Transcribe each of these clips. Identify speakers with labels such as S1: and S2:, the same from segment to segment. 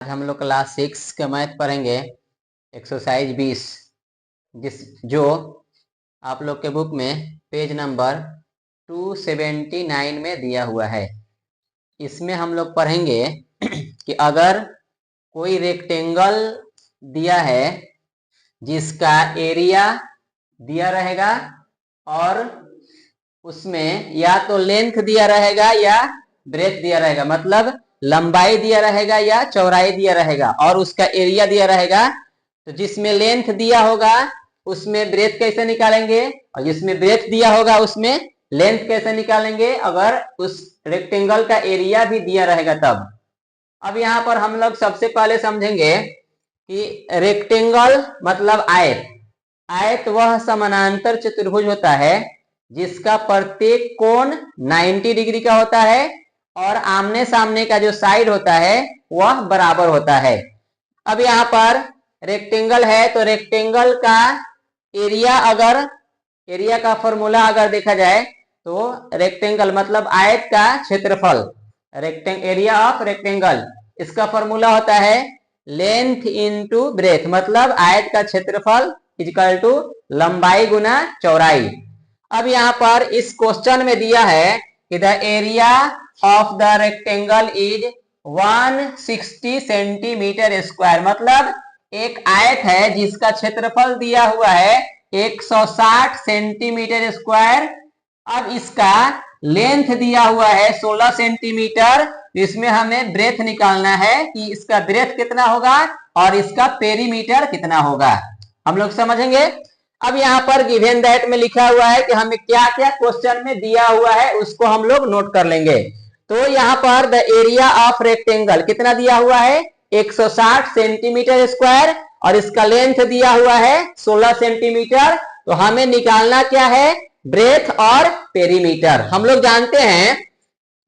S1: आज हम लोग क्लास 6 का मैथ पढ़ेंगे। एक्सरसाइज 20 जो आप लोग के बुक में पेज नंबर 279 में दिया हुआ है। इसमें हम लोग पढ़ेंगे कि अगर कोई रेक्टेंगल दिया है जिसका एरिया दिया रहेगा और उसमें या तो लेंथ दिया रहेगा या ब्रेथ दिया रहेगा, मतलब लंबाई दिया रहेगा या चौड़ाई दिया रहेगा, और उसका एरिया दिया रहेगा। तो जिसमें लेंथ दिया होगा उसमें ब्रेथ कैसे निकालेंगे, और जिसमें ब्रेथ दिया होगा उसमें लेंथ कैसे निकालेंगे अगर उस रेक्टेंगल का एरिया भी दिया रहेगा तब। अब यहाँ पर हम लोग सबसे पहले समझेंगे कि रेक्टेंगल मतलब आयत। आयत वह समानांतर चतुर्भुज होता है जिसका प्रत्येक कोण 90 डिग्री का होता है और आमने सामने का जो साइड होता है वह बराबर होता है। अब यहाँ पर रेक्टेंगल है तो रेक्टेंगल का एरिया, अगर एरिया का फॉर्मूला अगर देखा जाए तो रेक्टेंगल मतलब आयत का क्षेत्रफल, एरिया ऑफ रेक्टेंगल, इसका फॉर्मूला होता है लेंथ इनटू ब्रेथ, मतलब आयत का क्षेत्रफल इक्वल टू लंबाई गुना चौड़ाई। अब यहाँ पर इस क्वेश्चन में दिया है कि the area of the rectangle is 160 centimetre square, मतलब एक आयत है जिसका क्षेत्रफल दिया हुआ है 160 सेंटीमीटर स्क्वायर। अब इसका लेंथ दिया हुआ है 16 सेंटीमीटर। इसमें हमें ब्रेथ निकालना है कि इसका ब्रेथ कितना होगा और इसका पेरीमीटर कितना होगा, हम लोग समझेंगे। अब यहाँ पर गिवन दैट में लिखा हुआ है कि हमें क्या क्या क्वेश्चन में दिया हुआ है उसको हम लोग नोट कर लेंगे। तो यहाँ पर द एरिया ऑफ रेक्टेंगल कितना दिया हुआ है 160 सेंटीमीटर स्क्वायर और इसका लेंथ दिया हुआ है 16 सेंटीमीटर। तो हमें निकालना क्या है, ब्रेथ और पेरीमीटर। हम लोग जानते हैं,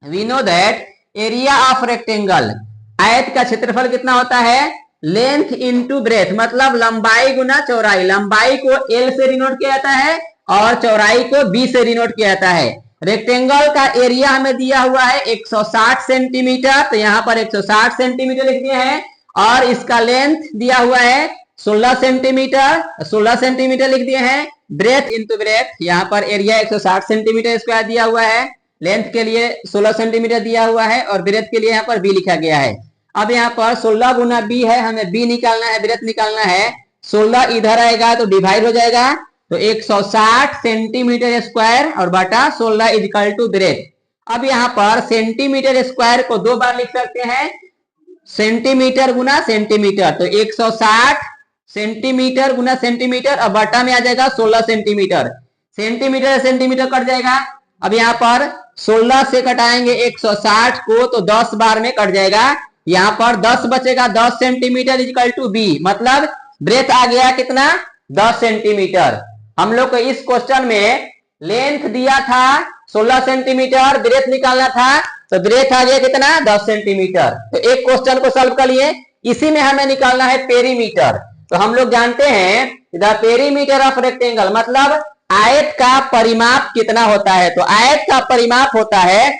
S1: we know that area of rectangle, आयत का क्षेत्रफल कितना होता है, लेंथ इनटू ब्रेथ, मतलब लंबाई गुना चौड़ाई। लंबाई को L से डिनोट किया जाता है और चौड़ाई को B से डिनोट किया जाता है। रेक्टेंगल का एरिया हमें दिया हुआ है 160 सेंटीमीटर, तो यहाँ पर 160 सेंटीमीटर लिख दिए हैं, और इसका लेंथ दिया हुआ है 16 सेंटीमीटर, 16 सेंटीमीटर लिख दिए हैं। ब्रेथ इंटू ब्रेथ, यहाँ पर एरिया 160 सेंटीमीटर स्क्वायर दिया हुआ है, लेंथ के लिए 16 सेंटीमीटर दिया हुआ है और ब्रेथ के लिए यहाँ पर B लिखा गया है। अब यहाँ पर 16 गुना B है, हमें B निकालना है, ब्रेथ निकालना है। 16 इधर आएगा तो डिवाइड हो जाएगा, तो 160 सेंटीमीटर स्क्वायर और बटा 16 इक्वल टू ब्रेथ। अब यहाँ पर सेंटीमीटर स्क्वायर को दो बार लिख सकते हैं, सेंटीमीटर गुना सेंटीमीटर, तो 160 सेंटीमीटर गुना सेंटीमीटर और बटा में आ जाएगा 16 सेंटीमीटर। सेंटीमीटर सेंटीमीटर कट जाएगा। अब यहाँ पर 16 से कटाएंगे 160 को तो 10 बार में कट जाएगा, यहाँ पर 10 बचेगा, 10 सेंटीमीटर इक्वल टू B, मतलब ब्रेथ आ गया कितना 10 सेंटीमीटर। हम लोग को इस क्वेश्चन में लेंथ दिया था 16 सेंटीमीटर, ब्रेथ निकालना था, तो ब्रेथ आ गया कितना 10 सेंटीमीटर। तो एक क्वेश्चन को सॉल्व कर लिए। इसी में हमें निकालना है पेरीमीटर। तो हम लोग जानते हैं द पेरीमीटर ऑफ रेक्टेंगल, मतलब आयत का परिमाप कितना होता है, तो आयत का परिमाप होता है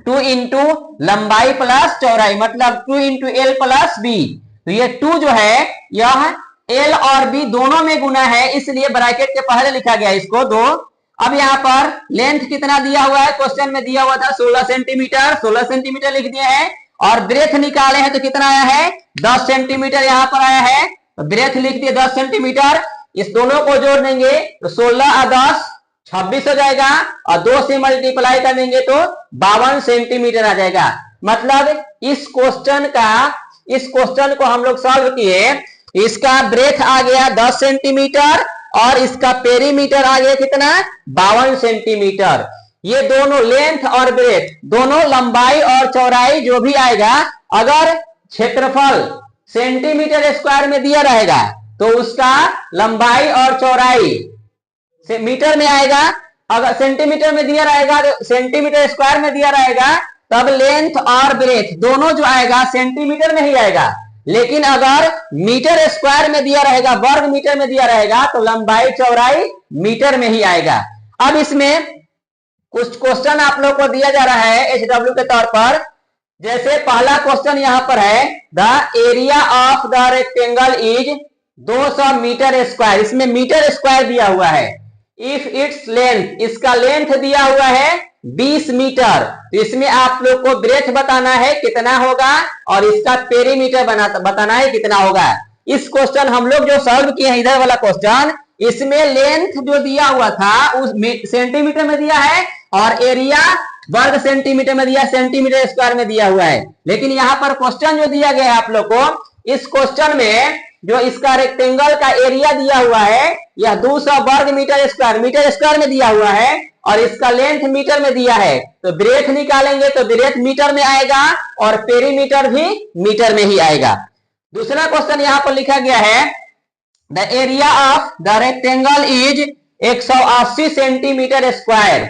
S1: 2 इंटू लंबाई प्लस चौड़ाई, मतलब 2 इंटू L प्लस B। तो ये 2 जो है यह L और B दोनों में गुना है, इसलिए ब्रैकेट के पहले लिखा गया इसको 2। अब यहाँ पर लेंथ कितना दिया हुआ है, क्वेश्चन में दिया हुआ था 16 सेंटीमीटर, 16 सेंटीमीटर लिख दिए हैं, और ब्रेथ निकाले हैं तो कितना आया है 10 सेंटीमीटर यहाँ पर आया है, तो ब्रेथ लिख दिए 10 सेंटीमीटर। इस दोनों को जोड़ देंगे तो 16 और 10 26 हो जाएगा, और 2 से मल्टीप्लाई कर देंगे तो 52 सेंटीमीटर आ जाएगा। मतलब इस क्वेश्चन को हम लोग सॉल्व किए, इसका ब्रेथ आ गया 10 सेंटीमीटर और इसका पेरीमीटर आ गया कितना 52 सेंटीमीटर। ये दोनों लेंथ और ब्रेथ दोनों लंबाई और चौड़ाई जो भी आएगा, अगर क्षेत्रफल सेंटीमीटर स्क्वायर में दिया रहेगा तो उसका लंबाई और चौड़ाई से मीटर में आएगा, अगर सेंटीमीटर में दिया रहेगा तो सेंटीमीटर स्क्वायर में दिया रहेगा, तब लेंथ और ब्रेथ दोनों जो आएगा सेंटीमीटर में ही आएगा। लेकिन अगर मीटर स्क्वायर में दिया रहेगा, वर्ग मीटर में दिया रहेगा, तो लंबाई चौड़ाई मीटर में ही आएगा। अब इसमें कुछ क्वेश्चन आप लोग को दिया जा रहा है HW के तौर पर जैसे पहला क्वेश्चन यहाँ पर है, the area of the rectangle is 200 metre square, इसमें मीटर स्क्वायर दिया हुआ है। इफ इट्स लेंथ, इसका लेंथ दिया हुआ है 20 मीटर, तो इसमें आप लोग को ब्रेथ बताना है कितना होगा और इसका पेरीमीटर बताना है कितना होगा। इस क्वेश्चन हम लोग जो सॉल्व किए हैं इधर वाला क्वेश्चन, इसमें लेंथ जो दिया हुआ था उस सेंटीमीटर में दिया है और एरिया वर्ग सेंटीमीटर में दिया, सेंटीमीटर स्क्वायर में दिया हुआ है। लेकिन यहाँ पर क्वेश्चन जो दिया गया है आप लोग को, इस क्वेश्चन में जो इसका रेक्टेंगल का एरिया दिया हुआ है यह 200 वर्ग मीटर स्क्वायर में दिया हुआ है और इसका लेंथ मीटर में दिया है। तो ब्रेथ निकालेंगे तो ब्रेथ मीटर में आएगा और पेरीमीटर भी मीटर में ही आएगा। दूसरा क्वेश्चन यहाँ पर लिखा गया है, the area of the rectangle is 180 centimetre square,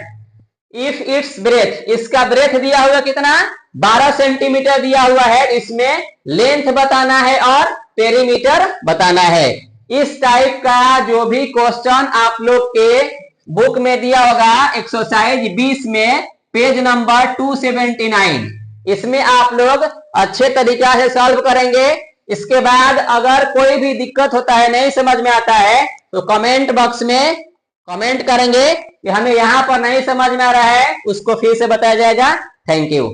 S1: if it's breath, इसका ब्रेथ दिया हुआ कितना 12 सेंटीमीटर दिया हुआ है, इसमें लेंथ बताना है और पेरीमीटर बताना है। इस टाइप का जो भी क्वेश्चन आप लोग के बुक में दिया होगा एक्सरसाइज 20 में पेज नंबर 279, इसमें आप लोग अच्छे तरीका से सॉल्व करेंगे। इसके बाद अगर कोई भी दिक्कत होता है, नहीं समझ में आता है, तो कमेंट बॉक्स में कमेंट करेंगे कि हमें यहाँ पर नहीं समझ में आ रहा है, उसको फिर से बताया जाएगा। Thank you.